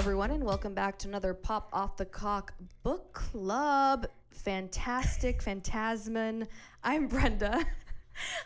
everyone, and welcome back to another Pop Off the Cock book club. Fantastic, Phantasman. I'm Brenda.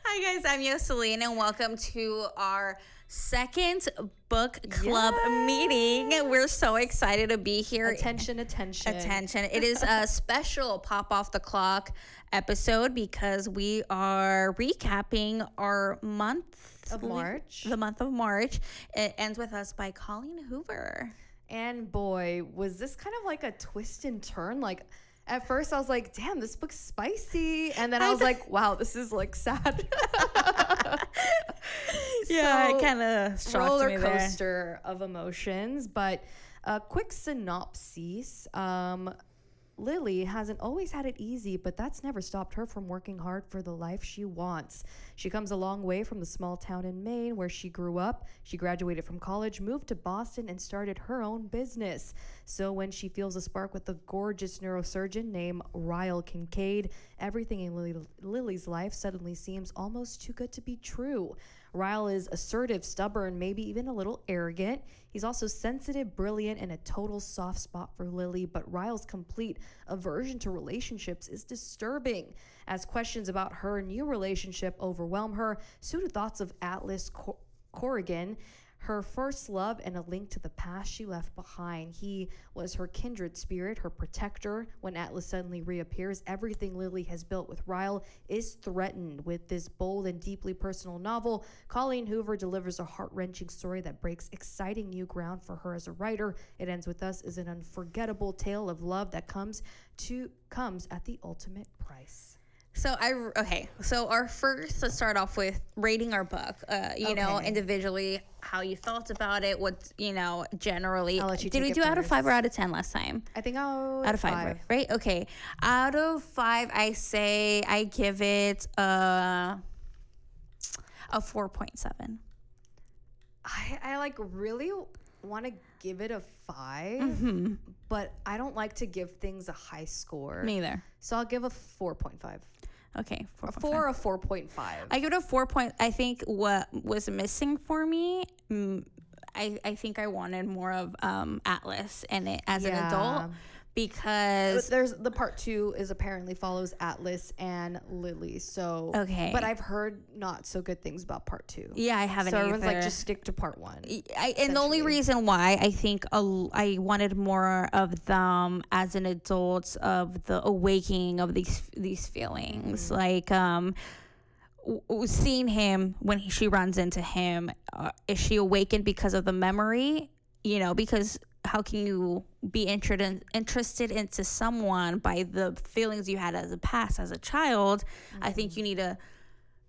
Hi guys, I'm Yoseline, and welcome to our second book club meeting. We're so excited to be here. Attention. It is a special Pop Off the Clock episode because we are recapping our month of March. The month of March. It ends with us by Colleen Hoover. And boy, was this kind of like a twist and turn. Like, at first I was like, damn, this book's spicy. And then I was like, wow, this is like sad. Yeah, it kind of shocked roller me there. coaster of emotions. But a quick synopsis. Lily hasn't always had it easy, but that's never stopped her from working hard for the life she wants. She comes a long way from the small town in Maine where she grew up. She graduated from college, moved to Boston, and started her own business. So when she feels a spark with a gorgeous neurosurgeon named Ryle Kincaid, everything in Lily's life suddenly seems almost too good to be true. Ryle is assertive, stubborn, maybe even a little arrogant. He's also sensitive, brilliant, and a total soft spot for Lily, but Ryle's complete aversion to relationships is disturbing. As questions about her new relationship overwhelm her, so do thoughts of Atlas Corrigan, her first love and a link to the past she left behind. He was her kindred spirit, her protector. When Atlas suddenly reappears, everything Lily has built with Ryle is threatened. With this bold and deeply personal novel, Colleen Hoover delivers a heart-wrenching story that breaks exciting new ground for her as a writer. It Ends With Us is an unforgettable tale of love that comes at the ultimate price. So our first, let's start off with rating our book, individually, how you felt about it, what, generally. I'll let you Did we do first. out of 5 or out of 10 last time? I think out of 5, right? Okay. Out of 5, I say I give it a 4.7. I like really want to give it a 5, but I don't like to give things a high score. Me either. So I'll give a 4.5. Okay, 4.5. Or a 4.5. I give it a 4 point. I think what was missing for me, I think I wanted more of Atlas in it as an adult, because there's the part 2 is apparently follows Atlas and Lily. So okay, but I've heard not so good things about part 2. Yeah, I haven't. So either. everyone's like, just stick to part 1. And the only reason why I think I wanted more of them as an adult, of the awakening of these feelings, like seeing him when she runs into him. Is she awakened because of the memory? Because how can you be interested into someone by the feelings you had as a past, as a child? I think you need to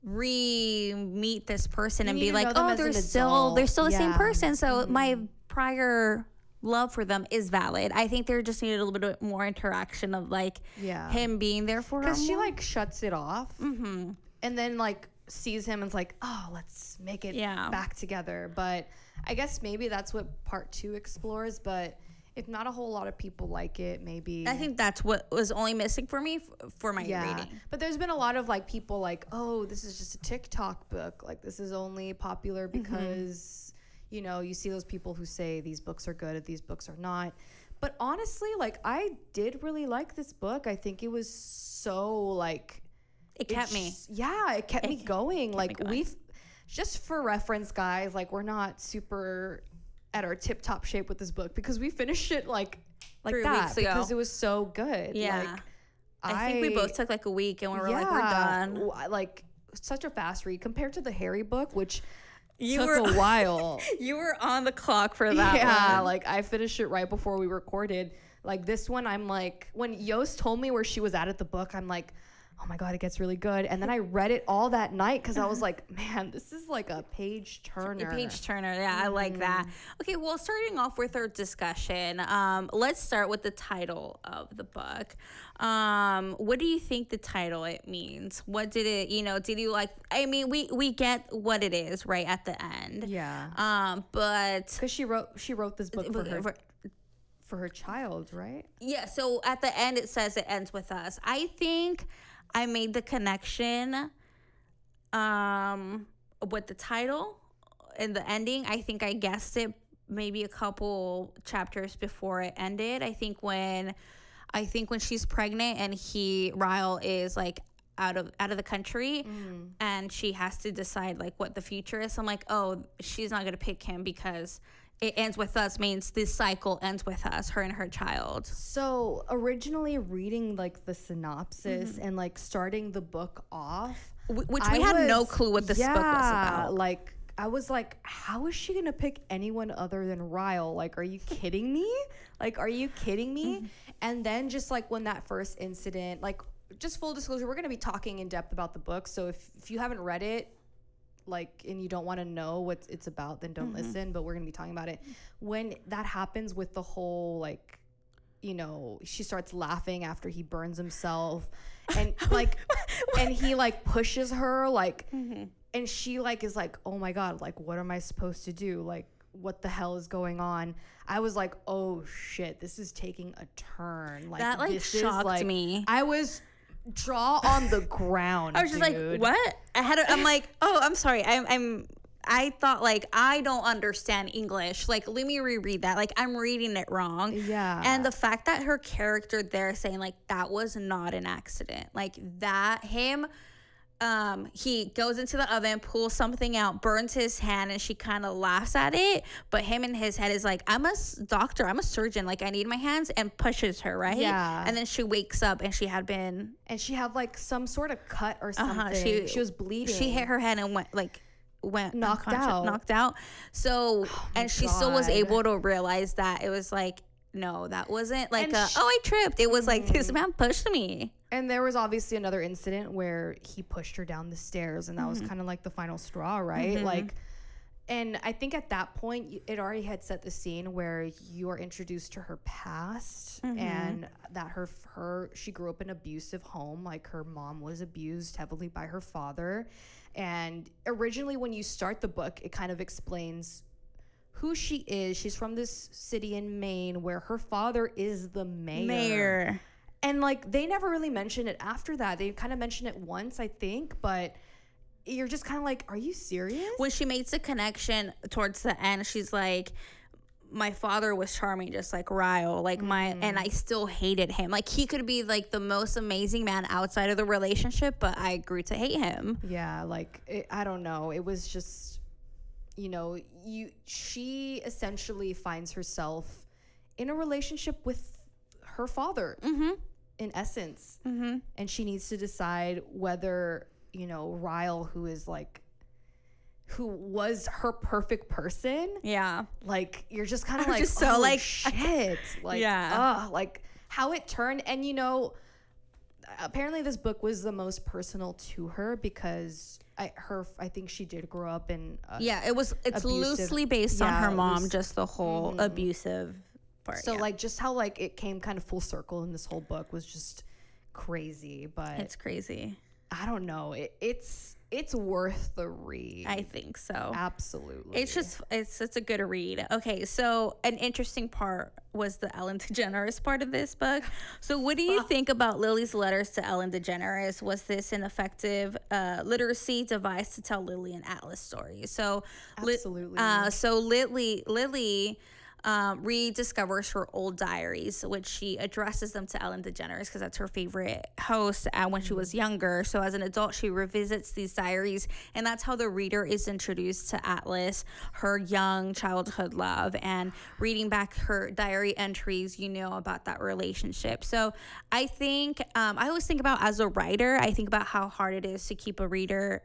re-meet this person and be like, oh, they're still the same person. So my prior love for them is valid. I think there just needed a little bit more interaction of him being there for her. Because she shuts it off, and then sees him and is like, oh, let's make it back together. But I guess maybe that's what part 2 explores, but if not a whole lot of people like it, maybe. I think that's what was only missing for me for my reading. But there's been a lot of people oh, this is just a TikTok book. This is only popular because, you see those people who say these books are good, these books are not. But honestly, I did really like this book. I think it was so it kept me. Yeah, it kept me going. We've, just for reference, guys, we're not super at our tip-top shape with this book because we finished it 3 that weeks ago because it was so good. Yeah. I think we both took a week and we were we're done. Such a fast read compared to the Harry book, which took a while. You were on the clock for that one. Yeah, I finished it right before we recorded. This one, I'm when Yost told me where she was at the book, I'm like, oh my God, it gets really good. And then I read it all that night because I was like, man, this is a page turner. A page turner, yeah, I like that. Okay, well, starting off with our discussion, let's start with the title of the book. What do you think the title it means? What did it, did you I mean, we get what it is right at the end. Yeah. But because she wrote this book for her child, right? Yeah, so at the end it says it ends with us. I think I made the connection with the title and the ending. I think I guessed it maybe a couple chapters before it ended. I think when she's pregnant and Ryle is like out of the country, and she has to decide like what the future is. So I'm like, oh, she's not gonna pick him because it ends with us means this cycle ends with us, her and her child. So originally reading like the synopsis and like starting the book off, which we had no clue what this book was about. Like I was like, how is she gonna pick anyone other than Ryle? Like, are you kidding me? And then just like when that first incident, like, just full disclosure, we're going to be talking in depth about the book. So if you haven't read it, like, and you don't want to know what it's about, then don't listen. But we're going to be talking about it. When that happens with the whole, like, you know, she starts laughing after he burns himself. And, like, and he, like, pushes her, like, and she, like, is like, oh, my God, like, what am I supposed to do? Like, what the hell is going on? I was like, oh, shit, this is taking a turn. Like, that, like, this shocked is, like, me. I was... jaw on the ground. I was just like, what? I'm like, oh, I'm sorry. I thought, like, I don't understand English. Like, let me reread that. Like, I'm reading it wrong. Yeah. And the fact that her character there saying, like, that was not an accident. Like, he goes into the oven, pulls something out, burns his hand, and she kind of laughs at it. But him in his head is like, I'm a doctor, I'm a surgeon, like, I need my hands, and pushes her, right? Yeah. And then she wakes up, and she had like some sort of cut or something. She was bleeding. She hit her head and went knocked out. So, and she still was able to realize that it was like, no, that wasn't like I tripped. It was like, this man pushed me. And there was obviously another incident where he pushed her down the stairs, and that was kind of like the final straw, right? Like, and I think at that point, it already had set the scene where you are introduced to her past, and that she grew up in an abusive home. Like, her mom was abused heavily by her father. And originally, when you start the book, it kind of explains who she is. She's from this city in Maine where her father is the mayor. And, like, they never really mention it after that. They kind of mention it once, I think, but you're just kind of like, are you serious? When she makes a connection towards the end, she's like, my father was charming just like Ryle, like and I still hated him. Like, he could be like the most amazing man outside of the relationship, but I grew to hate him. Yeah, like, I don't know. It was just, you know, she essentially finds herself in a relationship with her father, in essence. And she needs to decide whether, you know, Ryle, who was her perfect person. Yeah. Like, you're just kind of like, just so, oh, like, shit. Like, yeah. Like, how it turned. And, you know, apparently this book was the most personal to her because I think she did grow up in it's abusive, loosely based on her mom, just the whole abusive part. So like, just how like it came kind of full circle in this whole book was just crazy. But it's crazy. I don't know. It's worth the read. I think so. Absolutely. It's a good read. Okay, so an interesting part was the Ellen DeGeneres part of this book. So what do you think about Lily's letters to Ellen DeGeneres? Was this an effective literacy device to tell Lily and Atlas stories? So absolutely. Lily rediscovers her old diaries, which she addresses them to Ellen DeGeneres because that's her favorite host when she was younger. So as an adult, she revisits these diaries, and that's how the reader is introduced to Atlas, her young childhood love, and reading back her diary entries, you know, about that relationship. So I think I always think about, as a writer, I think about how hard it is to keep a reader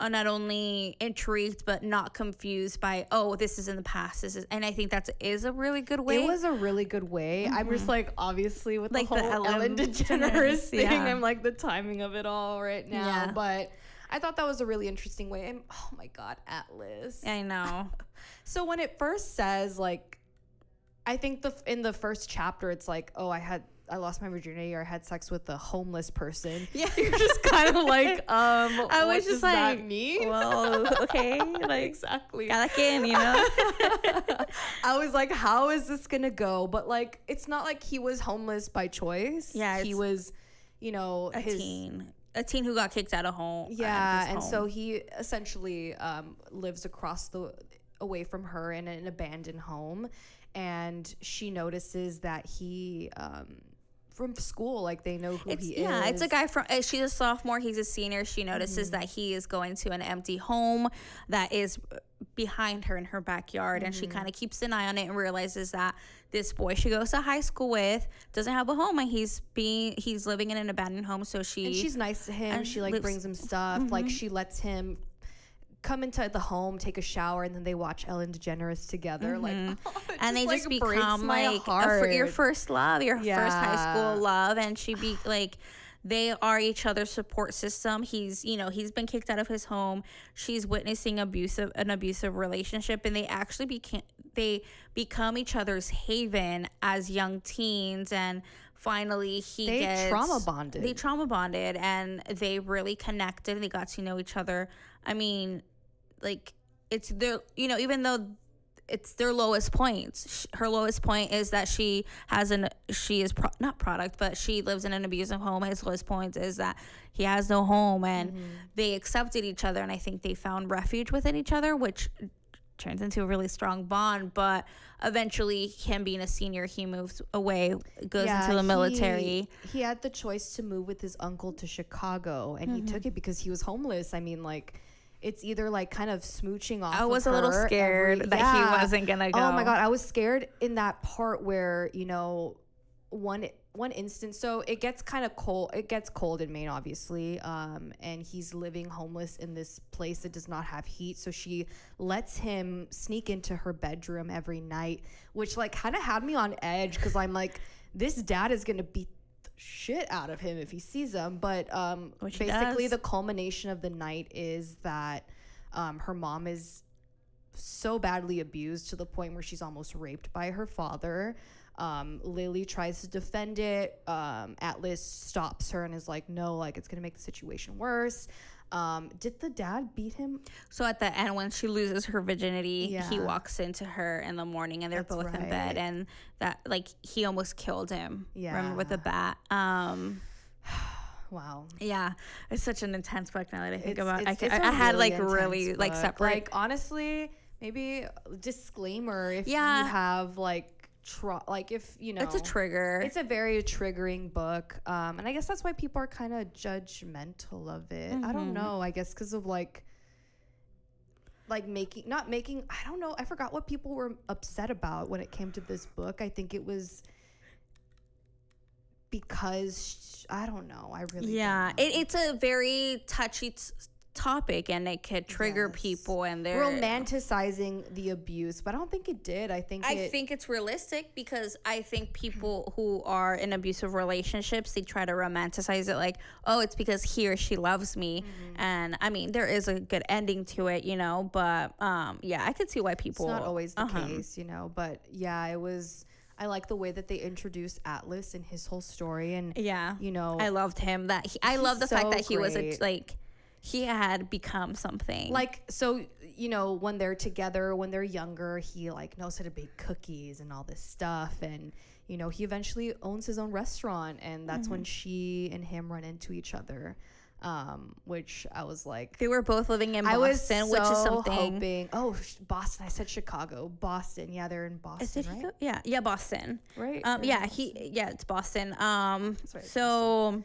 not only intrigued but not confused by, oh, this is in the past, and I think that is a really good way. It was a really good way. I'm just like, obviously with like the whole Ellen DeGeneres thing, I'm like, the timing of it all right now, but I thought that was a really interesting way. And oh my God, Atlas, I know. So when it first says, like, I think in the first chapter it's like, oh, I lost my virginity, or I had sex with a homeless person. Yeah. You're just kind of like, I was just like, that mean? Well, okay. Like, exactly. Got in, you know? I was like, how is this going to go? But like, it's not like he was homeless by choice. Yeah. He was, you know, a teen who got kicked out of home. Yeah. And so he essentially lives across the away from her in an abandoned home, and she notices that he from school, like they know who he is. Yeah, it's a guy from, she's a sophomore, he's a senior. She notices that he is going to an empty home that is behind her in her backyard, and she kind of keeps an eye on it and realizes that this boy she goes to high school with doesn't have a home, and he's living in an abandoned home. So she's nice to him. She like brings him stuff. Like she lets him come into the home, take a shower, and then they watch Ellen DeGeneres together. Like, and they just become like your first love, your first high school love. And they are each other's support system. He's been kicked out of his home. She's witnessing an abusive relationship, and they actually become each other's haven as young teens. And finally they trauma bonded, and they really connected. They got to know each other. I mean, like, it's their, even though it's their lowest points. Her lowest point is that she lives in an abusive home. His lowest point is that he has no home, and they accepted each other. And I think they found refuge within each other, which turns into a really strong bond. But eventually, him being a senior, he moves away, goes into the military. He had the choice to move with his uncle to Chicago, and he took it because he was homeless. I mean, like, it's either like kind of smooching off. I was a little scared that he wasn't gonna go. Oh my God, I was scared in that part where, one instance. So it gets kind of cold. It gets cold in Maine, obviously. And he's living homeless in this place that does not have heat. So she lets him sneak into her bedroom every night, which like kind of had me on edge, because I'm like, this dad is gonna beat shit out of him if he sees him. But basically the culmination of the night is that her mom is so badly abused to the point where she's almost raped by her father. Lily tries to defend it. Atlas stops her and is like, no, like, it's gonna make the situation worse. Did the dad beat him? So at the end, when she loses her virginity, he walks into her in the morning, and they're both in bed, and that, like, he almost killed him. Yeah. Remember, with a bat. Wow. Yeah, it's such an intense book now that I think about it. I had like really like separate. Like, honestly, maybe disclaimer if you have like if it's a trigger. It's a very triggering book, and I guess that's why people are kind of judgmental of it. I don't know. I guess because of like not making. I don't know. I forgot what people were upset about when it came to this book. I think it was because I don't know. I really don't know. It's a very touchy topic, and it could trigger people, and they're romanticizing the abuse, but I don't think it did. I think it's realistic, because I think people who are in abusive relationships, they try to romanticize it, like, oh, it's because he or she loves me. And I mean, there is a good ending to it, but I could see why people, it's not always the case, but it was. I like the way that they introduced Atlas and his whole story, and I loved him. I love the fact that he was he had become something. Like, so, when they're together, when they're younger, he like knows how to bake cookies and all this stuff. And, he eventually owns his own restaurant, and that's when she and him run into each other. Which I was like, they were both living in Boston, which is something. Hoping, Boston. I said Chicago, Boston. Yeah, they're in Boston, right? Yeah, Boston. Right. It's Boston. That's right, so.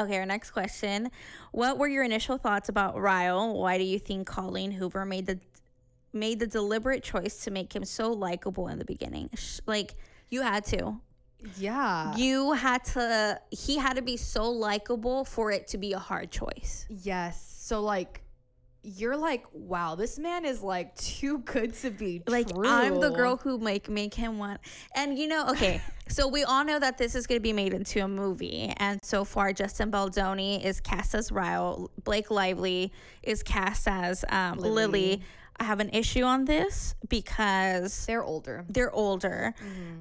Okay, our next question. What were your initial thoughts about Ryle? Why do you think Colleen Hoover made the deliberate choice to make him so likable in the beginning? Like, you had to. Yeah. He had to be so likable for it to be a hard choice. Yes. So, like, you're like, wow, this man is like too good to be like true. I'm the girl who make him want. And okay, so we all know that this is going to be made into a movie, and so far Justin Baldoni is cast as Ryle, Blake Lively is cast as Lily. I have an issue on this because they're older.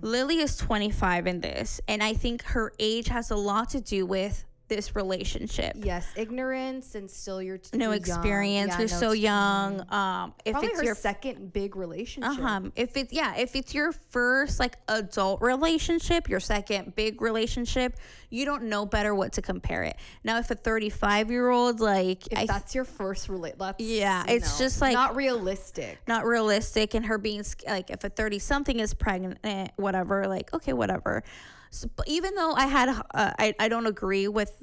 Lily is 25 in this, and I think her age has a lot to do with this relationship. Yes, ignorance and still you're no young. experience. Yeah, You're no so young. If probably it's her your second big relationship. if it's your first like adult relationship, your second big relationship, you don't know better what to compare it. Now, if a 35-year-old like If that's your first it's just like not realistic. Not realistic, and her being like, if a 30-something is pregnant, whatever, like, okay, whatever. So, but even though I had, I don't agree with,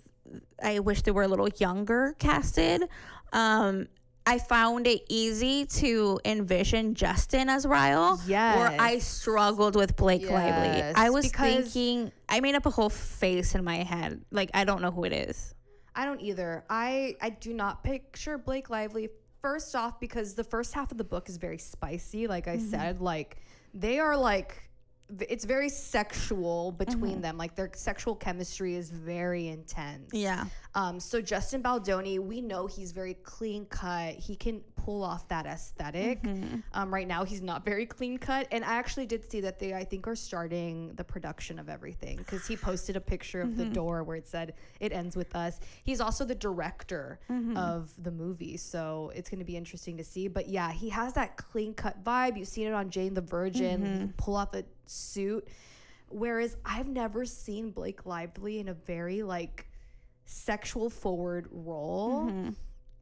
I wish they were a little younger casted. I found it easy to envision Justin as Ryle. Yes. Where I struggled with Blake Lively. I was because thinking, I made up a whole face in my head. Like, I don't know who it is. I don't either. I do not picture Blake Lively. First off, because the first half of the book is very spicy. Like I said, like they are like, it's very sexual between them. Like their sexual chemistry is very intense. Yeah. So Justin Baldoni, we know he's very clean cut. He can pull off that aesthetic. Right now, he's not very clean cut. And I actually did see that they, I think, are starting the production of everything because he posted a picture of the door where it said, "It ends with us." He's also the director of the movie. So it's going to be interesting to see. But yeah, he has that clean cut vibe. You've seen it on Jane the Virgin. He can pull off a suit. Whereas I've never seen Blake Lively in a very like sexual forward role.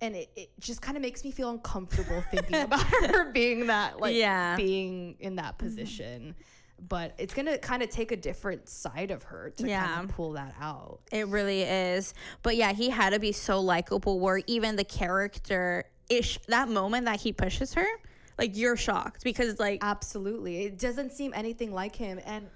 And it just kind of makes me feel uncomfortable thinking about her being that, like, being in that position. But it's going to kind of take a different side of her to kind of pull that out. It really is. But yeah, he had to be so likable where even the character, that moment that he pushes her, like, you're shocked because, like... Absolutely. It doesn't seem anything like him. And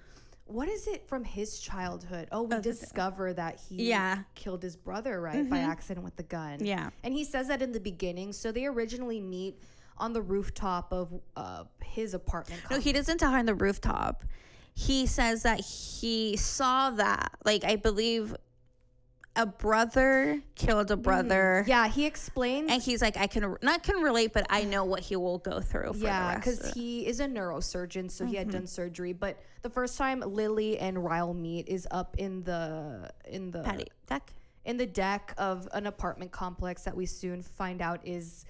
what is it from his childhood? Oh, we discover that he killed his brother, right? By accident with the gun. Yeah. And he says that in the beginning. So they originally meet on the rooftop of his apartment complex. No, he doesn't tell her on the rooftop. He says that he saw that. Like, I believe... a brother killed a brother. Yeah, he explains. And he's like, I can relate, but I know what he will go through for the rest. Because he is a neurosurgeon, so he had done surgery. But the first time Lily and Ryle meet is up in the deck of an apartment complex that we soon find out is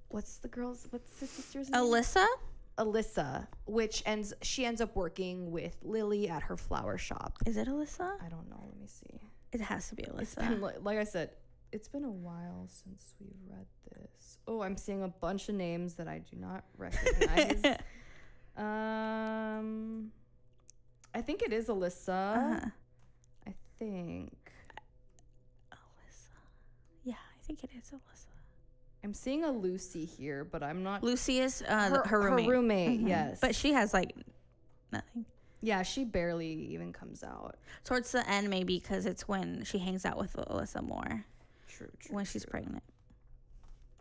what's his sister's name? Alyssa, which she ends up working with Lily at her flower shop. Is it Alyssa? I don't know. Let me see. It has to be Alyssa. It's been, like I said, it's been a while since we've read this. Oh, I'm seeing a bunch of names that I do not recognize. I think it is Alyssa. I think. Alyssa. Yeah, I think it is Alyssa. I'm seeing a Lucy here, but I'm not. Lucy is her roommate. Her roommate, yes. But she has, like, nothing. Yeah, she barely even comes out. Towards the end, maybe, because it's when she hangs out with Alyssa more. True. When she's pregnant.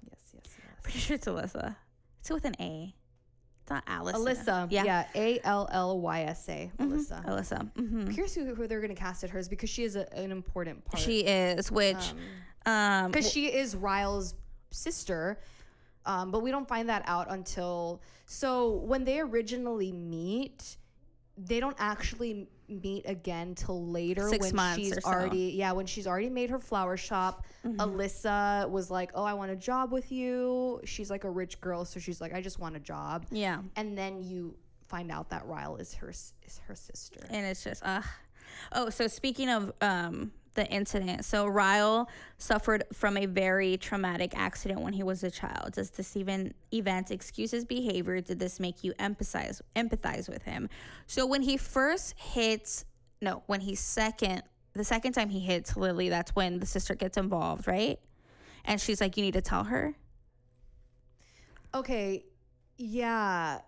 Yes. Pretty sure it's Alyssa. It's with an A. It's not Alice. Alyssa. Yeah. Allysa. Alyssa. Alyssa. I'm curious who they're going to cast at hers because she is an important part. She is, which... because she is Ryle's sister, but we don't find that out until... So when they originally meet... They don't actually meet again till later. 6 months she's or so. when she's already made her flower shop. Alyssa was like, "Oh, I want a job with you." She's like a rich girl, so she's like, "I just want a job." Yeah. And then you find out that Ryle is her sister. And it's just Oh, so speaking of the incident, so Ryle suffered from a very traumatic accident when he was a child. Does this event excuse his behavior? Did this make you empathize with him? So when he the second time he hits Lily, that's when the sister gets involved, right? And she's like, you need to tell her. Okay, yeah.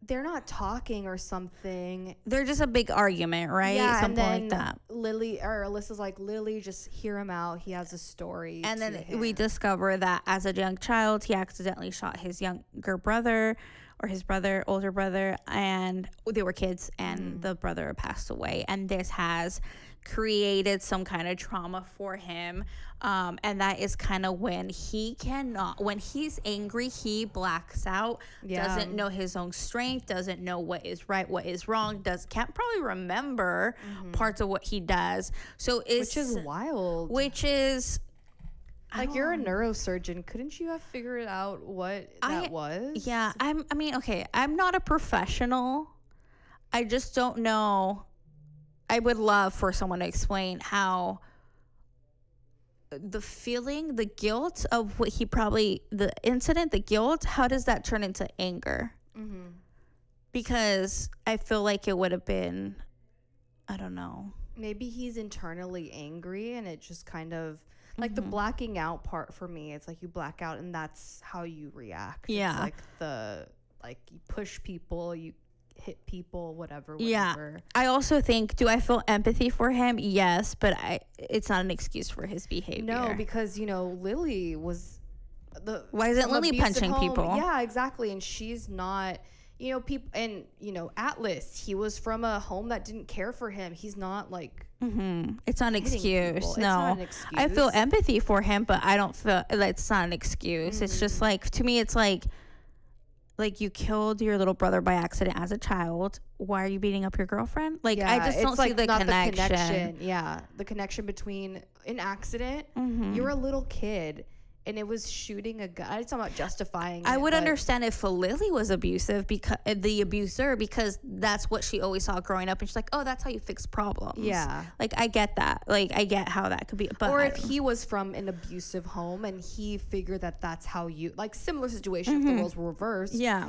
They're not talking or something. They're just a big argument, right? Yeah, something and then like that. Alyssa's like, Lily, just hear him out. He has a story. And then we discover that as a young child, he accidentally shot his younger brother or his older brother, and they were kids, and the brother passed away. And this has created some kind of trauma for him. And that is kind of when when he's angry, he blacks out, doesn't know his own strength, doesn't know what is right, what is wrong, can't probably remember parts of what he does. So which is wild. Which is, like, you're a neurosurgeon. Couldn't you have figured out what that was? Yeah, okay, I'm not a professional. I just don't know. I would love for someone to explain how the feeling, the guilt of what the incident, the guilt, how does that turn into anger? Because I feel like it would have been, I don't know. Maybe he's internally angry and it just kind of, like the blacking out part for me, it's like you black out and that's how you react. Yeah. It's like you push people, you hit people, whatever. Yeah. I also think, do I feel empathy for him? Yes, but it's not an excuse for his behavior. No, because, Lily was why isn't Lily punching people? Yeah, exactly. And she's not, people, and, Atlas, he was from a home that didn't care for him. He's not like, it's not an excuse. It's No, not an excuse. I feel empathy for him, but I don't feel it's not an excuse. It's just like, to me, it's like you killed your little brother by accident as a child. Why are you beating up your girlfriend? Like, yeah, I just don't see the connection. Yeah, the connection between an accident. You're a little kid, and it was shooting a gun. It's not about justifying. I would understand if Lily was abusive, because the abuser, because that's what she always saw growing up, and she's like, oh, that's how you fix problems. Yeah, like I get that. Like I get how that could be. But or if he was from an abusive home and he figured that that's how you, like, similar situation if the roles were reversed. Yeah,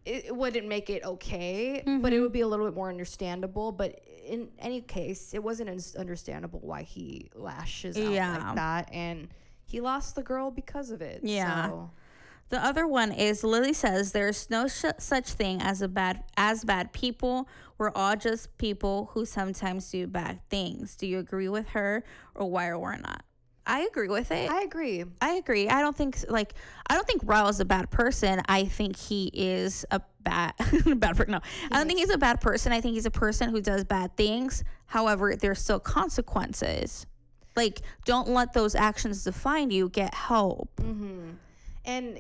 it wouldn't make it okay, but it would be a little bit more understandable. But in any case, it wasn't understandable why he lashes out like that, and he lost the girl because of it. Yeah. So. The other one is, Lily says there's no such thing as bad people. We're all just people who sometimes do bad things. Do you agree with her, or why or why not? I agree with it. I agree. I don't think Ryle's a bad person. I think he is a bad person. No, I don't think he's a bad person. I think he's a person who does bad things. However, there's still consequences. Like, don't let those actions define you. Get help. And,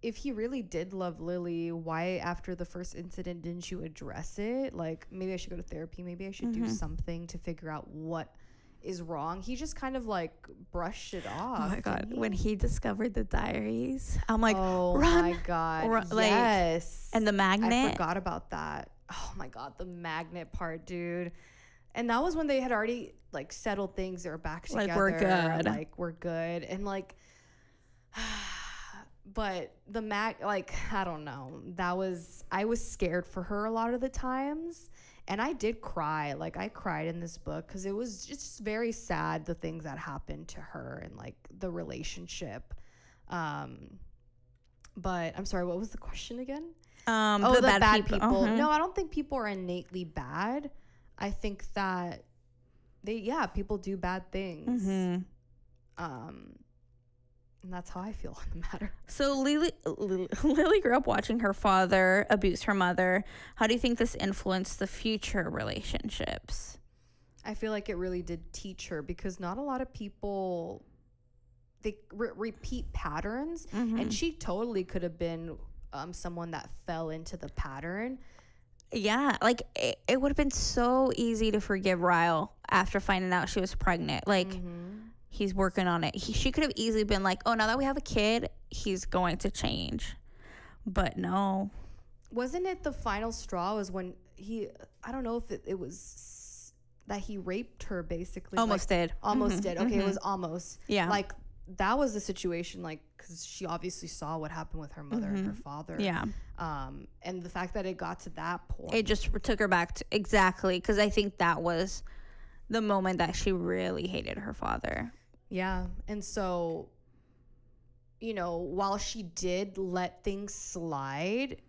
if he really did love Lily, why after the first incident didn't you address it? Like, maybe I should go to therapy. Maybe I should do something to figure out what is wrong. He just kind of like brushed it off. Oh my God. When he discovered the diaries, I'm like, oh run, my God. Yes. And the magnet. I forgot about that. Oh my God. The magnet part, dude. And that was when they had already like settled things. They were back together. Like, we're good. Like, we're good. And like, but the I don't know. I was scared for her a lot of the times. And I did cry. Like, I cried in this book because it was just very sad, the things that happened to her and like the relationship. But I'm sorry, what was the question again? The bad people. No, I don't think people are innately bad. I think that people do bad things. And that's how I feel on the matter. So Lily grew up watching her father abuse her mother. How do you think this influenced the future relationships? I feel like it really did teach her, because not a lot of people, they repeat patterns. And she totally could have been someone that fell into the pattern. Yeah, like it would have been so easy to forgive Ryle after finding out she was pregnant. Like, he's working on it. She could have easily been like, oh, now that we have a kid, he's going to change. But no. Wasn't it the final straw was when I don't know if it was that he raped her, basically. Almost did. Almost did. Okay, it was almost. Yeah. Like, that was the situation, like, because she obviously saw what happened with her mother and her father. Yeah. And the fact that it got to that point. It just took her back to, exactly, because I think that was the moment that she really hated her father. Yeah. And so, while she did let things slide,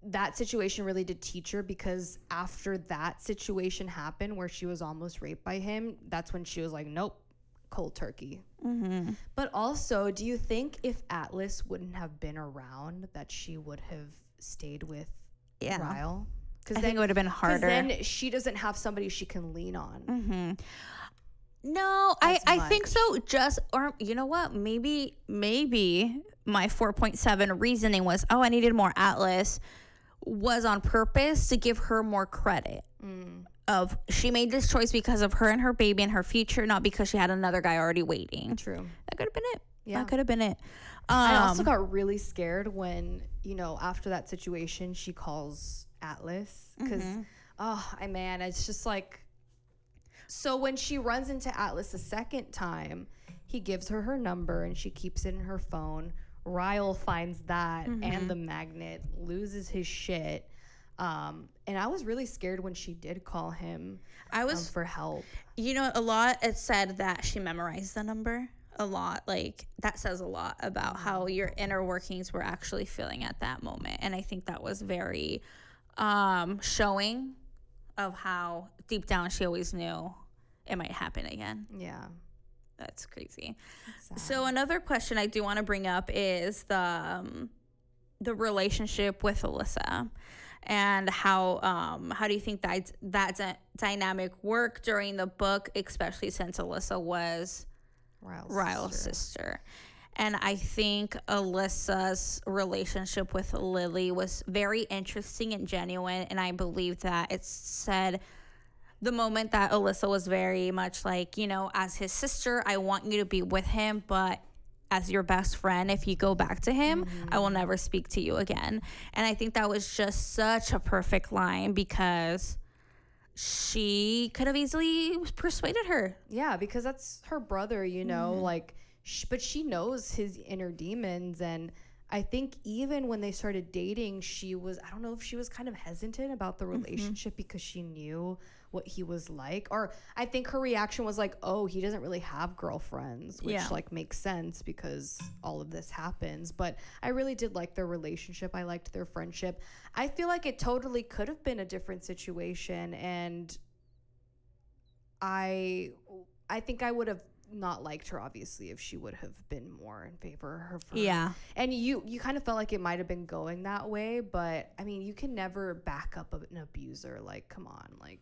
that situation really did teach her, because after that situation happened where she was almost raped by him, that's when she was like, nope, cold turkey. But also, do you think if Atlas wouldn't have been around that she would have stayed with Ryle? I think it would have been harder. Then she doesn't have somebody she can lean on. No, I think so. Or you know what? Maybe my 4.7 reasoning was, oh, I needed more Atlas, was on purpose to give her more credit. Of she made this choice because of her and her baby and her future, not because she had another guy already waiting. True. That could have been it. Yeah. That could have been it. I also got really scared when, after that situation, she calls Atlas. Because, it's just like... So when she runs into Atlas a second time, he gives her number and she keeps it in her phone. Ryle finds that and the magnet, loses his shit. And I was really scared when she did call him for help. A lot, it said that she memorized the number a lot. Like, that says a lot about how your inner workings were actually feeling at that moment. And I think that was very showing of how deep down she always knew it might happen again. Yeah. That's crazy. So another question I do want to bring up is the relationship with Alyssa, and how do you think that dynamic worked during the book, especially since Alyssa was Ryle's sister. And I think Alyssa's relationship with Lily was very interesting and genuine, and I believe that it said the moment that Alyssa was very much like, as his sister, I want you to be with him, but as your best friend, if you go back to him, I will never speak to you again. And I think that was just such a perfect line, because she could have easily persuaded her. Yeah, because that's her brother, but she knows his inner demons. And I think even when they started dating, I don't know if she was kind of hesitant about the relationship because she knew what he was like. Or I think her reaction was like, oh, he doesn't really have girlfriends, which makes sense because all of this happens. But I really did like their relationship. I liked their friendship. I feel like it totally could have been a different situation, and I think I would have not liked her, obviously, if she would have been more in favor of her friend. Yeah. And you kind of felt like it might have been going that way, but I mean, you can never back up an abuser. Like, come on, like,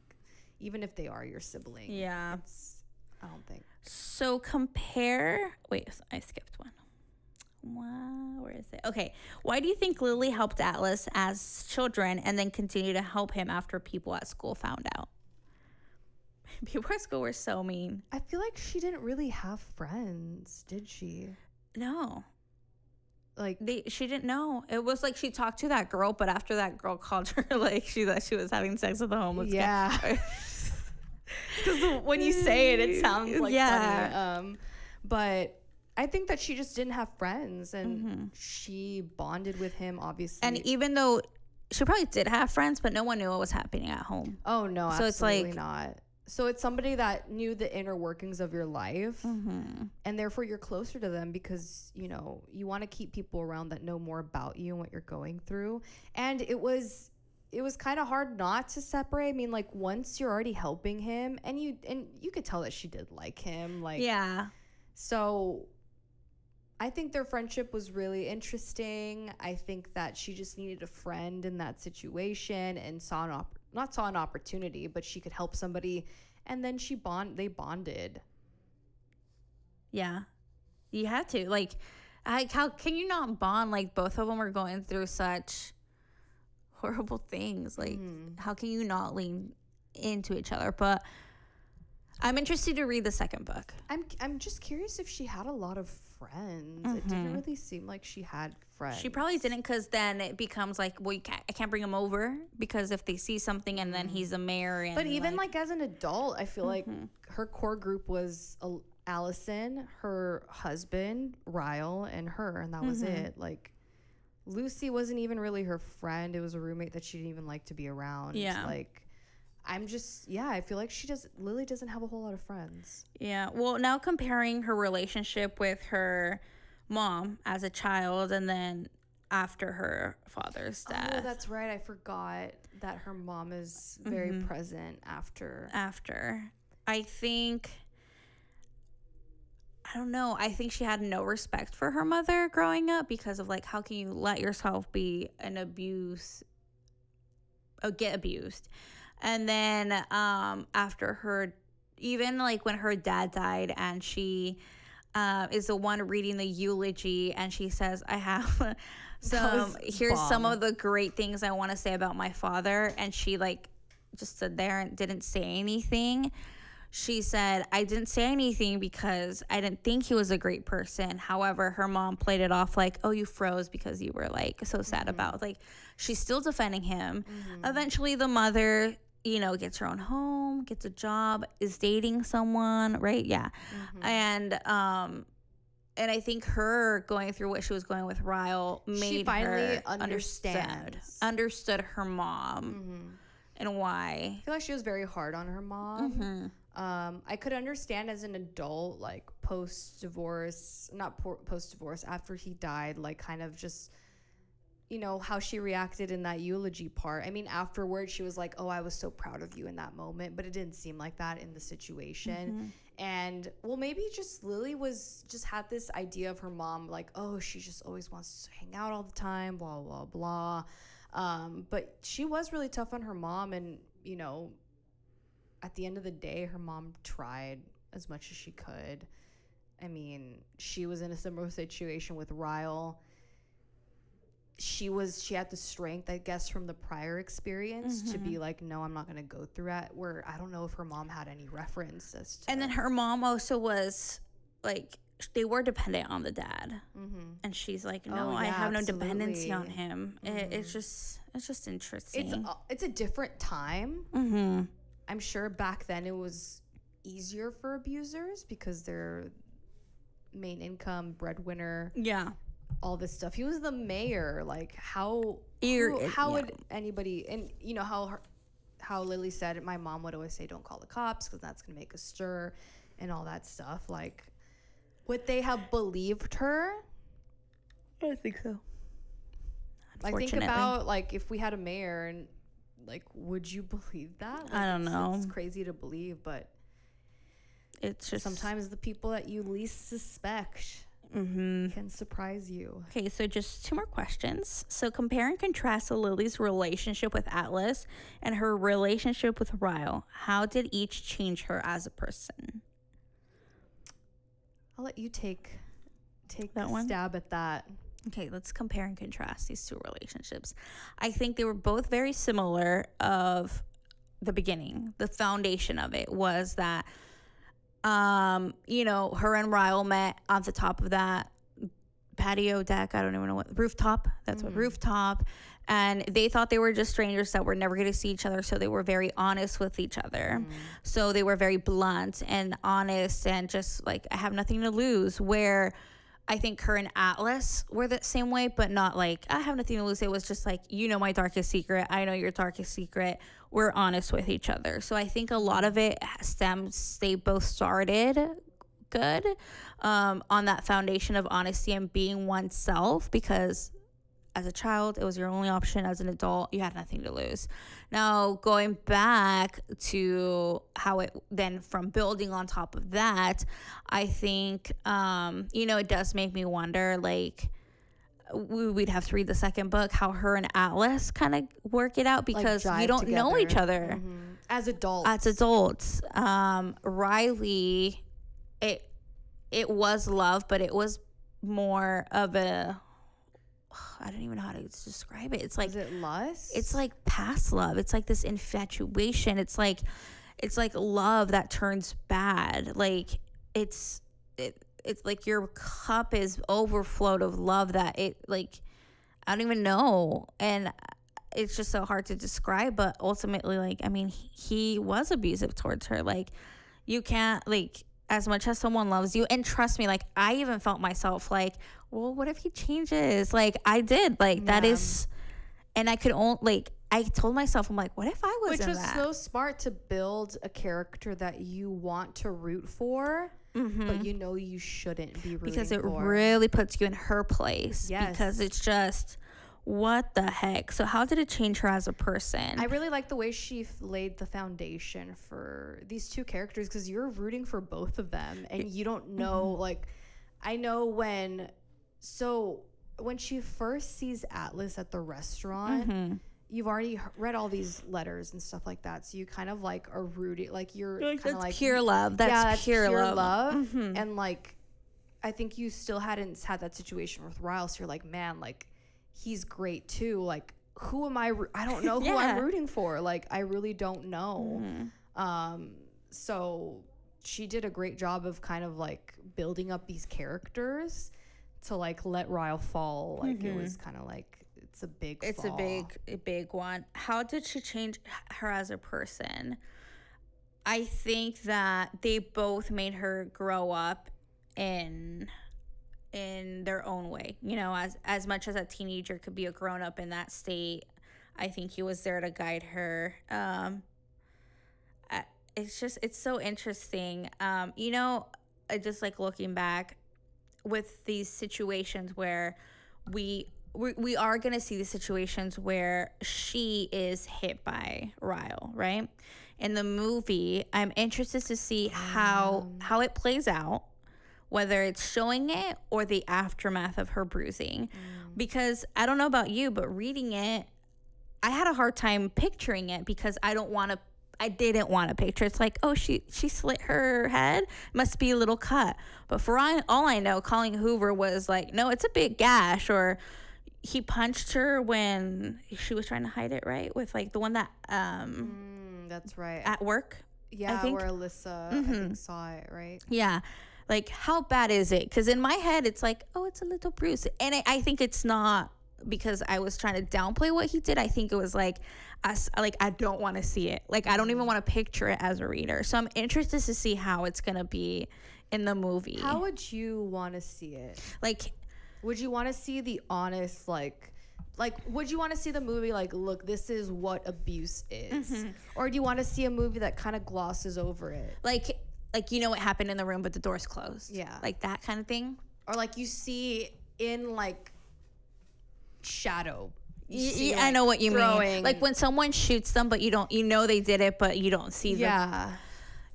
even if they are your sibling. Yeah. I don't think. So wait, I skipped one. Wow, where is it? Okay. Why do you think Lily helped Atlas as children and then continued to help him after people at school found out? People at school were so mean. I feel like she didn't really have friends, did she? No. Like, she didn't know. It was like she talked to that girl, but after that girl called her, like, she thought she was having sex with a homeless guy. Because when you say it, it sounds like funny. But I think that she just didn't have friends, and she bonded with him, obviously. And even though she probably did have friends, but no one knew what was happening at home. Oh, no, so absolutely not. So it's somebody that knew the inner workings of your life, and therefore you're closer to them because, you want to keep people around that know more about you and what you're going through. And it was kind of hard not to separate. I mean, like, once you're already helping him, and you could tell that she did like him. Like, yeah. So I think their friendship was really interesting. I think that she just needed a friend in that situation and not saw an opportunity, but she could help somebody, and then they bonded. Yeah, you had to. Like, how can you not bond? Like, both of them were going through such horrible things. Like, how can you not lean into each other? But I'm interested to read the second book. I'm just curious if she had a lot of friends. It didn't really seem like she had friends. She probably didn't, because then it becomes like, well, I can't bring him over because if they see something and then he's a mayor. And but even like as an adult, I feel like her core group was Allison, her husband, Ryle, and her, and that was it. Like, Lucy wasn't even really her friend. It was a roommate that she didn't even like to be around. Yeah. Like, I feel like Lily doesn't have a whole lot of friends. Yeah. Well, now comparing her relationship with her mom as a child and then after her father's death. Oh, that's right. I forgot that her mom is very present after. I don't know. I think she had no respect for her mother growing up because of, like, how can you let yourself be an abuse get abused. And then after her, even like when her dad died, and she is the one reading the eulogy, and she says, I have here's some of the great things I want to say about my father. And she like just stood there and didn't say anything. She said, I didn't say anything because I didn't think he was a great person. However, her mom played it off like, oh, you froze because you were like so sad about, like, she's still defending him. Eventually the mother, you know, gets her own home, gets a job, is dating someone, right? Yeah. And I think her going through what she was going with Ryle made she finally her understood her mom and why. I feel like she was very hard on her mom. I could understand as an adult, like post-divorce, not post-divorce, after he died, like kind of just, you know, how she reacted in that eulogy part. I mean, afterwards, she was like, oh, I was so proud of you in that moment, but it didn't seem like that in the situation. And, well, maybe just Lily had this idea of her mom, like, oh, she just always wants to hang out all the time, blah, blah, blah. But she was really tough on her mom, and, you know, at the end of the day, her mom tried as much as she could. I mean, she was in a similar situation with Ryle. She had the strength, I guess, from the prior experience to be like, no, I'm not going to go through it. Where I don't know if her mom had any reference as to. And then her mom also was like, they were dependent on the dad, and she's like, no, I have no dependency on him. It's just interesting. It's a different time. I'm sure back then it was easier for abusers because they're main income breadwinner. Yeah. All this stuff. He was the mayor. Like, how would anybody? And you know how Lily said, my mom would always say, "Don't call the cops because that's gonna make a stir," and all that stuff. Like, would they have believed her? I think so. Like, think about like if we had a mayor, and like, would you believe that? Like, I don't know. It's crazy to believe, but it's just sometimes the people that you least suspect can surprise you. Okay, so just 2 more questions. So compare and contrast Lily's relationship with Atlas and her relationship with Ryle. How did each change her as a person? I'll let you take that a stab at that. Okay, let's compare and contrast these 2 relationships. I think they were both very similar of the beginning. The foundation of it was that you know, her and Ryle met on the top of that patio deck. I don't even know what rooftop. That's what rooftop. And they thought they were just strangers that were never going to see each other. So they were very honest with each other. So they were very blunt and honest and just like, I have nothing to lose. Where I think her and Atlas were the same way, but not like, I have nothing to lose. It was just like, you know my darkest secret. I know your darkest secret. We're honest with each other. So I think a lot of it they both started good on that foundation of honesty and being oneself, because as a child, it was your only option. As an adult, you had nothing to lose. Now, going back to how it then from building on top of that, I think, you know, it does make me wonder, like, we'd have to read the second book, how her and Atlas kind of work it out, because like you don't together. know each other. As adults. Riley, it was love, but it was more of a, I don't even know how to describe it. It's like, is it lust? It's like past love. It's like this infatuation. It's like love that turns bad. Like it's like your cup is overflowed of love that it, like, I don't even know. And it's just so hard to describe, but ultimately, like, I mean, he was abusive towards her. Like, you can't, like, as much as someone loves you, and trust me, like, I even felt myself like, well, what if he changes? Like, I did, like, that is, and I could only, like, I told myself, I'm like, what if I was in that? Which was so smart to build a character that you want to root for, but you know you shouldn't be rooting for. Because it really puts you in her place. Yes. Because it's just, what the heck? So how did it change her as a person? I really like the way she laid the foundation for these 2 characters, because you're rooting for both of them, and you don't know, like, I know when she first sees Atlas at the restaurant, you've already read all these letters and stuff like that, so you kind of like are rooting, like you're Like, kind of that's like pure love. That's pure love. And like I think you still hadn't had that situation with Ryle, so you're like, man, like he's great too, like who am I don't know who I'm rooting for, like I really don't know. So she did a great job of kind of like building up these characters to like let Ryle fall. Like it was kind of like it's a big one. How did she change her as a person? I think that they both made her grow up in their own way. You know, as much as a teenager could be a grown up in that state, I think he was there to guide her. It's so interesting. You know, I just like looking back with these situations where we are going to see the situations where she is hit by Ryle, right? In the movie, I'm interested to see how it plays out, whether it's showing it or the aftermath of her bruising. Because I don't know about you, but reading it, I had a hard time picturing it because I didn't want to picture. It's like, oh, she slit her head, must be a little cut. But for all I know, Colleen Hoover was like, no, it's a big gash, or he punched her when she was trying to hide it, right? With like the one that that's right, at work. Yeah, I think. Where Alyssa I think saw it, right? Yeah. Like, how bad is it? Because in my head, it's like, oh, it's a little bruise. And I think it's not because I was trying to downplay what he did. I think it was like, I don't want to see it. Like, I don't even want to picture it as a reader. So I'm interested to see how it's going to be in the movie. How would you want to see it? Like, would you want to see the honest, like would you want to see the movie like, look, this is what abuse is? Or do you want to see a movie that kind of glosses over it? Like, you know what happened in the room, but the door's closed. Yeah. Like that kind of thing. Or like you see in like shadow. See, I know what you mean. Like when someone shoots them, but you know they did it, but you don't see them. Yeah.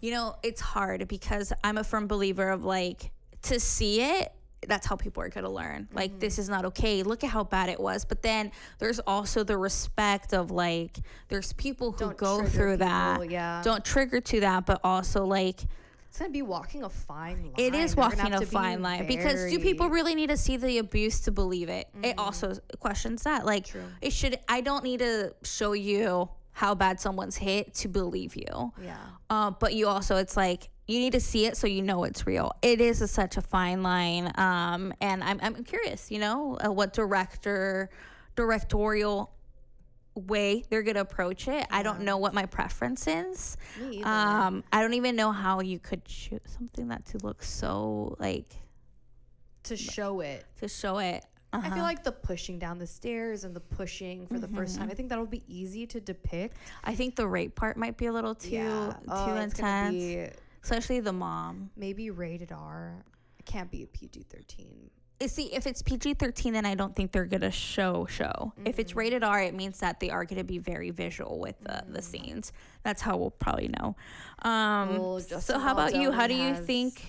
You know, it's hard because I'm a firm believer of like, to see it, that's how people are going to learn. Like, this is not okay. Look at how bad it was. But then there's also the respect of like, there's people who go through that. Yeah. Don't trigger to that, but also like, it's going to be walking a fine line. It is walking a fine line because do people really need to see the abuse to believe it? It also questions that. Like, I don't need to show you how bad someone's hit to believe you. Yeah. But you also, it's like, you need to see it so you know it's real. It is such a fine line. And I'm curious, you know, what directorial way they're gonna approach it. I don't know what my preference is. Me either. I don't even know how you could shoot something that to look so like to show it. I feel like the pushing down the stairs and the pushing for the first time, I think that'll be easy to depict. I think the rape part might be a little too intense, especially the mom. Maybe rated R. It can't be a PG-13. See, if it's PG-13, then I don't think they're gonna show. If it's rated R, it means that they are gonna be very visual with the scenes. That's how we'll probably know. So how about you? How do you think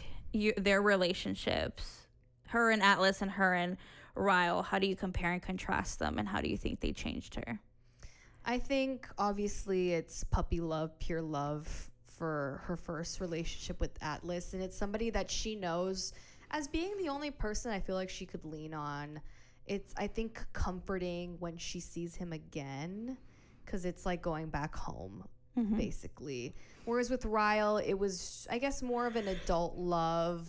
their relationships, her and Atlas and her and Ryle, how do you compare and contrast them, and how do you think they changed her? I think obviously it's puppy love, pure love for her first relationship with Atlas, and it's somebody that she knows as being the only person I feel like she could lean on. It's, I think, comforting when she sees him again, because it's like going back home, basically. Whereas with Ryle, it was, I guess, more of an adult love,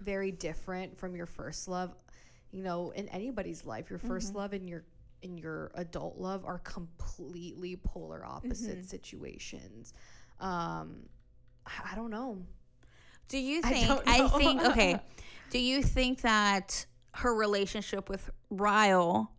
very different from your first love. You know, in anybody's life, your first love and your adult love are completely polar opposite situations. I don't know. Do you think okay. Do you think that her relationship with Ryle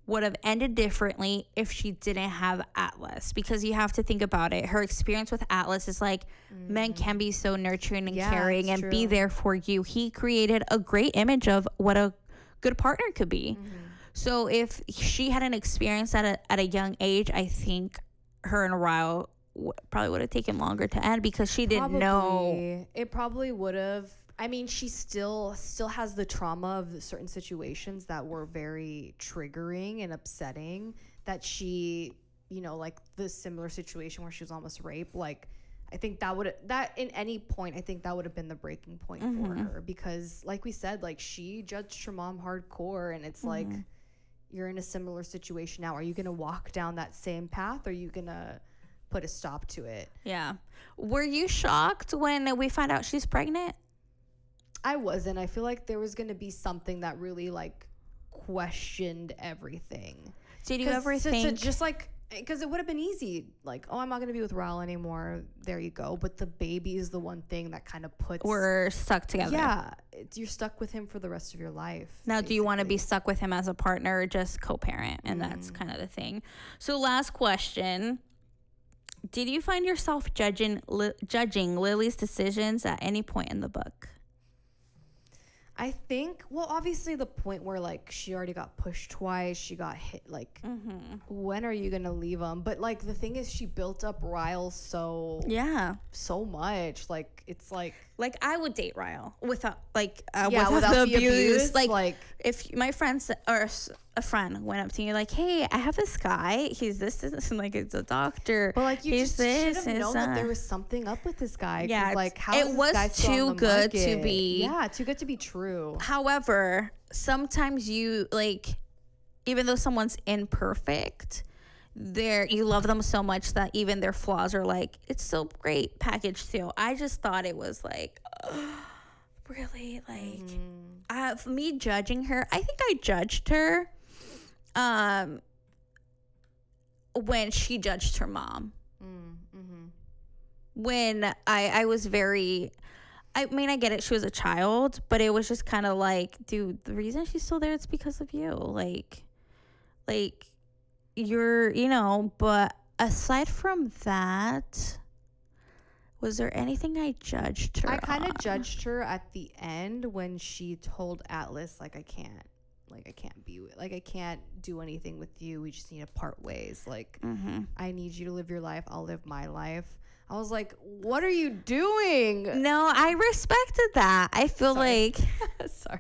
would have ended differently if she didn't have Atlas? Because you have to think about it. Her experience with Atlas is like, men can be so nurturing and caring and be there for you. He created a great image of what a good partner could be. So if she had an experience at a young age, I think her and Ryle probably would have taken longer to end because she didn't know. It probably would have. I mean, she still has the trauma of certain situations that were very triggering and upsetting, that she, you know, like the similar situation where she was almost raped. Like, I think that in any point, I think that would have been the breaking point for her, because like we said, like she judged her mom hardcore, and it's like, you're in a similar situation now. Are you going to walk down that same path, or are you going to put a stop to it? Yeah. Were you shocked when we found out she's pregnant? I wasn't. I feel like there was going to be something that really like questioned everything. Did you ever think just like, because it would have been easy, like, oh, I'm not going to be with Raul anymore. There you go. But the baby is the one thing that kind of puts... We're stuck together. Yeah. You're stuck with him for the rest of your life. Now, basically. do you want to be stuck with him as a partner or just co-parent? And that's kind of the thing. So last question. Did you find yourself judging Lily's decisions at any point in the book? I think, well, obviously the point where like she already got pushed twice, she got hit, like when are you gonna leave him? But like the thing is, she built up Ryle so much, like it's like I would date Ryle without without the abuse. Like if my friends or a friend went up to you like, hey, I have this guy, he's this and like it's a doctor, but like you just should have known that there was something up with this guy. Yeah, like how it is was this guy still too on the good market? to be too good to be true. However, sometimes you like, even though someone's imperfect, you love them so much that even their flaws are like, it's so great package too. I just thought it was like, really, like for me judging her, I think I judged her when she judged her mom. When I was very, I mean, I get it, she was a child, but it was just kind of like, dude, the reason she's still there, it's because of you. Like you're, you know, but aside from that, was there anything I judged her I kind of on? judged her at the end when she told Atlas, like, I can't I can't do anything with you. We just need to part ways. Like, I need you to live your life. I'll live my life. I was like, what are you doing? No, I respected that. I feel like sorry.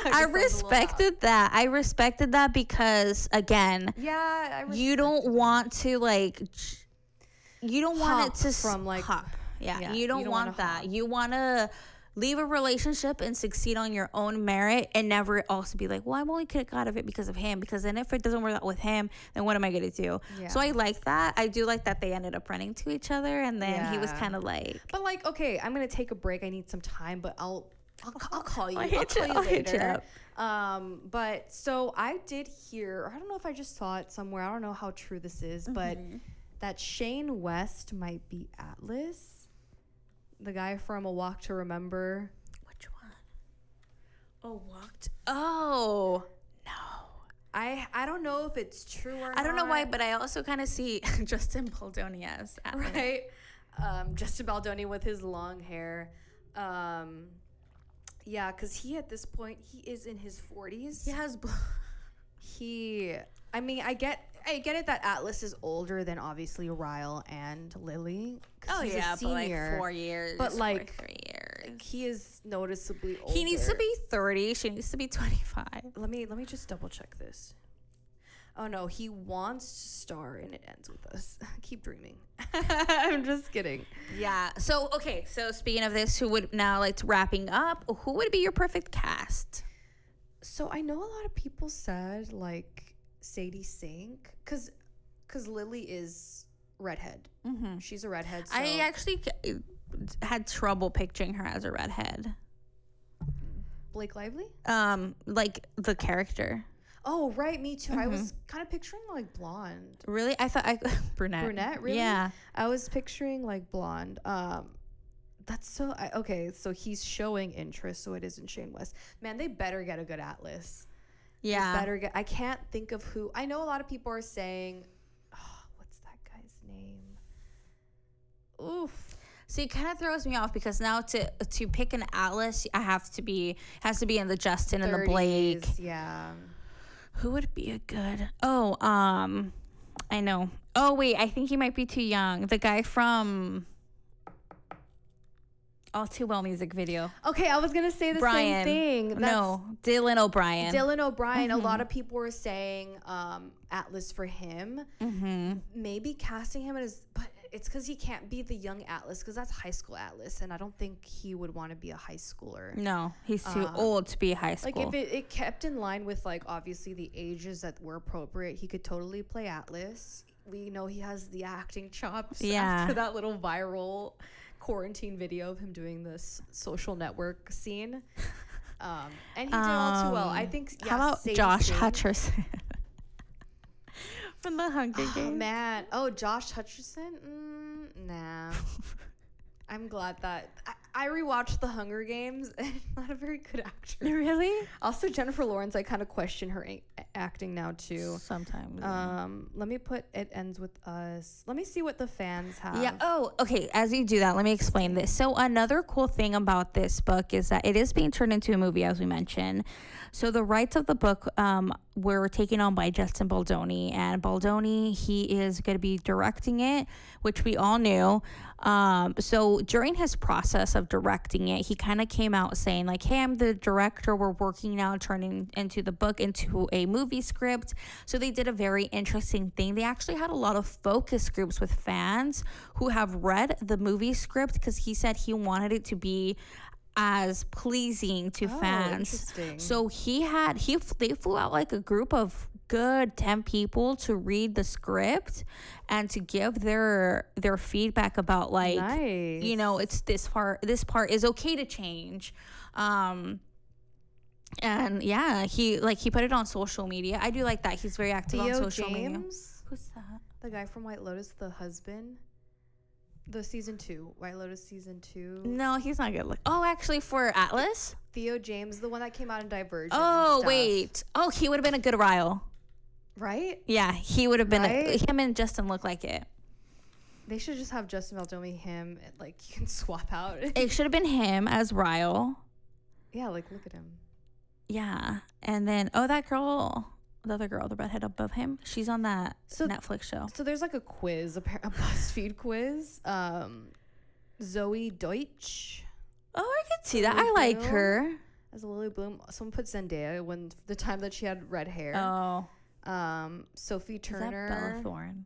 I respected that. I respected that because again, you don't want to like you don't want it to from like hop. Yeah, you don't want that. Hop. You want to leave a relationship and succeed on your own merit and never also be like, well, I'm only kicked out of it because of him, because then if it doesn't work out with him, then what am I going to do? Yeah. So I like that. I do like that they ended up running to each other, and then he was kind of like, but like, okay, I'm going to take a break. I need some time, but I'll call you. I'll call you later. But so I did hear, I don't know if I just saw it somewhere. I don't know how true this is, but that Shane West might be Atlas. The guy from A Walk to Remember. Which one? Oh, no. I don't know if it's true or not. I don't know why, but I also kind of see Justin Baldoni as Atlas. Right? Justin Baldoni with his long hair. Yeah, because he, at this point, he is in his 40s. He has... I mean, I get it that Atlas is older than obviously Ryle and Lily. Oh he's yeah, a senior, but like 4 years. But like 3 years. He is noticeably older. He needs to be 30. She needs to be 25. Let me just double check this. Oh no, he wants to star and It Ends With Us. Keep dreaming. I'm just kidding. Yeah. So okay. So speaking of this, who would now like wrapping up? Who would be your perfect cast? So I know a lot of people said like Sadie Sink, cause Lily is redhead. She's a redhead. So I actually had trouble picturing her as a redhead. Blake Lively? Like the character. Oh right, me too. I was kind of picturing like blonde. Really? I thought brunette. Brunette, really? Yeah. I was picturing like blonde. That's so okay. So he's showing interest, so it isn't Shane West. Man, they better get a good Atlas. Yeah. They better get. I can't think of who. I know a lot of people are saying, oh, what's that guy's name? Oof. So it kind of throws me off because now to pick an Atlas, has to be in the Justin 30s, and the Blake. Yeah. Who would be a good? Oh, I know. Oh wait, I think he might be too young. The guy from All Too Well music video. Okay, I was gonna say the same thing. Dylan O'Brien. Dylan O'Brien. A lot of people were saying Atlas for him. Maybe casting him as, but it's because he can't be the young Atlas because that's high school Atlas, and I don't think he would want to be a high schooler. No, he's too old to be a high school. Like if it kept in line with like obviously the ages that were appropriate, he could totally play Atlas. We know he has the acting chops after that little viral quarantine video of him doing this Social Network scene. And he did all too well. I think. Yeah, how about Josh Hutcherson from the Hunger Games? Oh man. Oh, Josh Hutcherson? Nah. I'm glad that I rewatched the Hunger Games and not a very good actor. Really? Also, Jennifer Lawrence, I kind of question her acting now too. Sometimes. Let me put It Ends With Us. Let me see what the fans have. Yeah. Oh, okay. As you do that, let me explain this. So another cool thing about this book is that it is being turned into a movie, as we mentioned. So the rights of the book were taken on by Justin Baldoni, and Baldoni, he is going to be directing it, which we all knew. So during his process of directing it, he kind of came out saying like, hey, I'm the director. We're working now turning into the book into a movie script. So they did a very interesting thing. They actually had a lot of focus groups with fans who have read the movie script because he said he wanted it to be as pleasing to fans. So they flew out like a group of good 10 people to read the script and to give their feedback about like, you know, it's this part is okay to change. And yeah, he put it on social media. I do like that. He's very active on social media. Who's that? The guy from White Lotus, the husband. The season 2, White Lotus season 2. No, he's not good. Oh, actually, for Atlas, Theo James, the one that came out in Divergent. Oh wait, he would have been a good Ryle, right? Yeah, he would have been. Him and Justin look like it. They should just have Justin Baldoni, him, like you can swap out. It should have been him as Ryle. Yeah, like look at him. Yeah, and then that girl. The other girl, the redhead above him, she's on that Netflix show. So there's like a quiz, a BuzzFeed quiz. Zoe Deutsch. Oh, I could see that. I like her. As a Lily Bloom. Someone put Zendaya when the time that she had red hair. Oh. Sophie Turner. Is that Bella Thorne?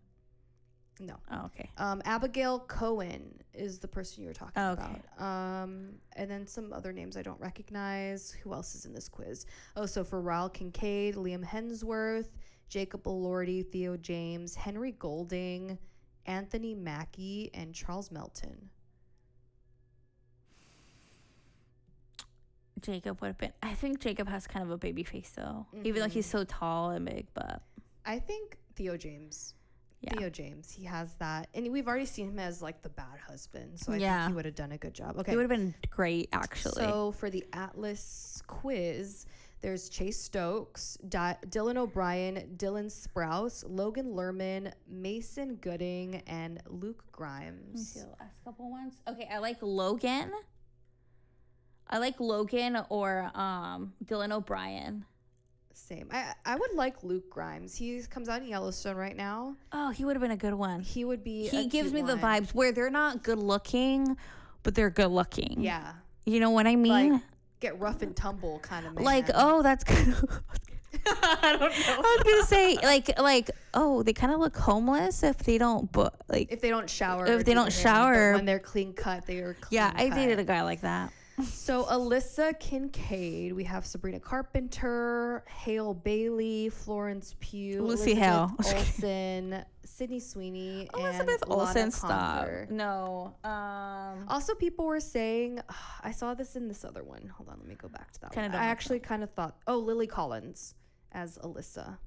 No. Oh, okay. Abigail Cohen is the person you were talking okay. about. And then some other names I don't recognize. Who else is in this quiz? Oh, so for Ryle Kincaid, Liam Hemsworth, Jacob Elordi, Theo James, Henry Golding, Anthony Mackie, and Charles Melton. Jacob would have been. I think Jacob has kind of a baby face though, even though he's so tall and big. But I think Theo James. Yeah. Theo James, he has that, and we've already seen him as like the bad husband, so I think he would have done a good job. Okay, he would have been great actually. So for the Atlas quiz, there's Chase Stokes, Dylan O'Brien, Dylan Sprouse, Logan Lerman, Mason Gooding, and Luke Grimes. Let me see the last couple ones. Okay, I like Logan or Dylan O'Brien. Same. I would like Luke Grimes. He comes out in Yellowstone right now. Oh, he would have been a good one. He would be. He gives me the vibes where they're not good looking, but they're good looking. Yeah. You know what I mean? Like, get rough and tumble kind of man. Like, oh, that's kind of. I don't know. I was gonna say like oh, they kind of look homeless if they don't if they don't shower. If they don't shower when they're clean cut, they are clean Yeah, I cut. dated a guy like that. So Alyssa Kincaid, we have Sabrina Carpenter, Hale Bailey, Florence Pugh, Lucy Elizabeth Hale, Olsen, Sydney Sweeney, Elizabeth and Olsen. Lana Stop. Condor. No. Also, people were saying, I saw this in this other one. Hold on, let me go back to that one. I actually kind of thought, Lily Collins as Alyssa.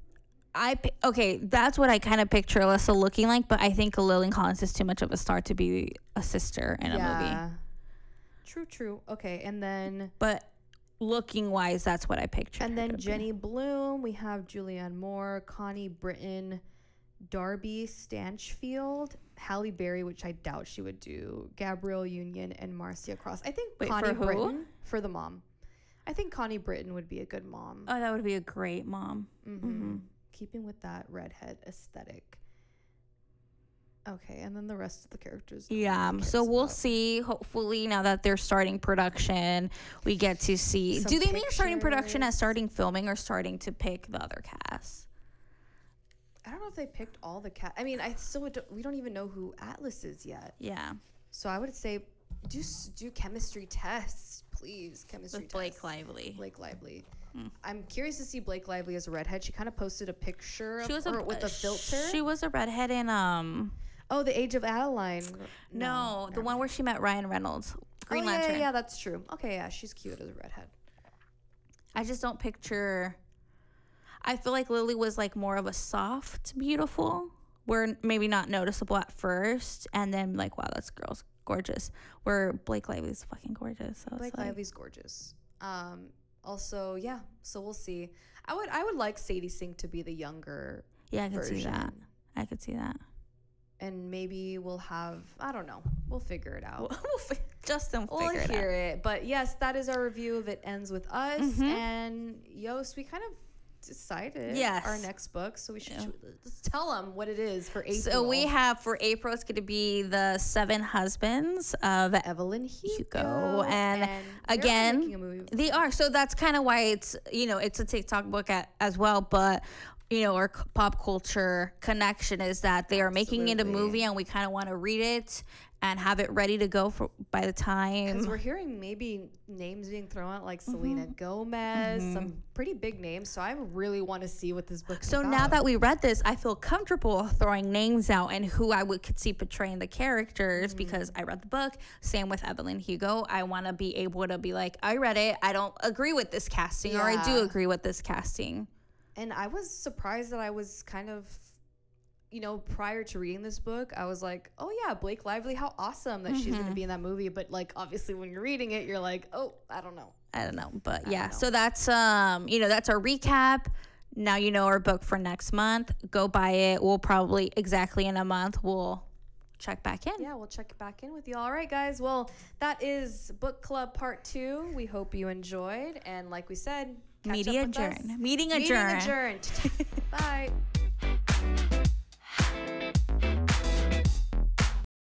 Okay, that's what I kind of picture Alyssa looking like, but I think Lily Collins is too much of a star to be a sister in a movie. True. Okay, and then... But looking wise, that's what I picture. And then Jenny Bloom, we have Julianne Moore, Connie Britton, Darby Stanchfield, Halle Berry, which I doubt she would do, Gabrielle Union, and Marcia Cross. I think Connie Britton for the mom. I think Connie Britton would be a good mom. Oh, that would be a great mom. Keeping with that redhead aesthetic. Okay, and then the rest of the characters. Yeah, so we'll see. Hopefully, now that they're starting production, we get to see. Some Do they mean starting production as pictures. starting filming or starting to pick the other cast? I don't know if they picked all the cast. I mean, we don't even know who Atlas is yet. Yeah. So I would say do chemistry tests, please. Chemistry With Blake tests. Lively. Blake Lively. I'm curious to see Blake Lively as a redhead. She kind of posted a picture She was with a filter. She was a redhead in Oh, The Age of Adeline. No, the one where she met Ryan Reynolds. Green yeah, Lantern. yeah, that's true. Okay, yeah, she's cute as a redhead. I just don't picture. I feel like Lily was like more of a soft, beautiful, where maybe not noticeable at first, and then like, wow, that's girl's gorgeous. Where Blake Lively's fucking gorgeous. So Blake it's like, Lively's gorgeous. Also, yeah, so we'll see. I would like Sadie Sink to be the younger yeah, I could version. see that. I could see that. And maybe we'll have, I don't know, we'll figure it out. Justin will We'll figure it out. hear it. But yes, that is our review of It Ends With Us. And Yost, we kind of decided our next book. So we should just tell them what it is for April. So we have for April, it's going to be the 7 Husbands of Evelyn Hugo. And they're again, making a movie. they are. So that's kind of why it's, it's a TikTok book as well. But, our pop culture connection is that they are making it a movie and we kind of want to read it and have it ready to go by the time. Because we're hearing maybe names being thrown out like Selena Gomez, some pretty big names. So I really want to see what this book is about. So now that we read this, I feel comfortable throwing names out and who I could see portraying the characters because I read the book. Same with Evelyn Hugo. I want to be able to be like, I read it. I don't agree with this casting or I do agree with this casting. And I was surprised that I was kind of, prior to reading this book, I was like, oh yeah, Blake Lively, how awesome that she's going to be in that movie. But like, obviously when you're reading it, you're like, oh, I don't know. But yeah, so that's, that's our recap. Now you know our book for next month. Go buy it. We'll probably exactly in a month, we'll check back in. Yeah, we'll check back in with you. All right, guys. Well, that is Book Club Part 2. We hope you enjoyed. And like we said, catch up with us. Meeting adjourned. Bye.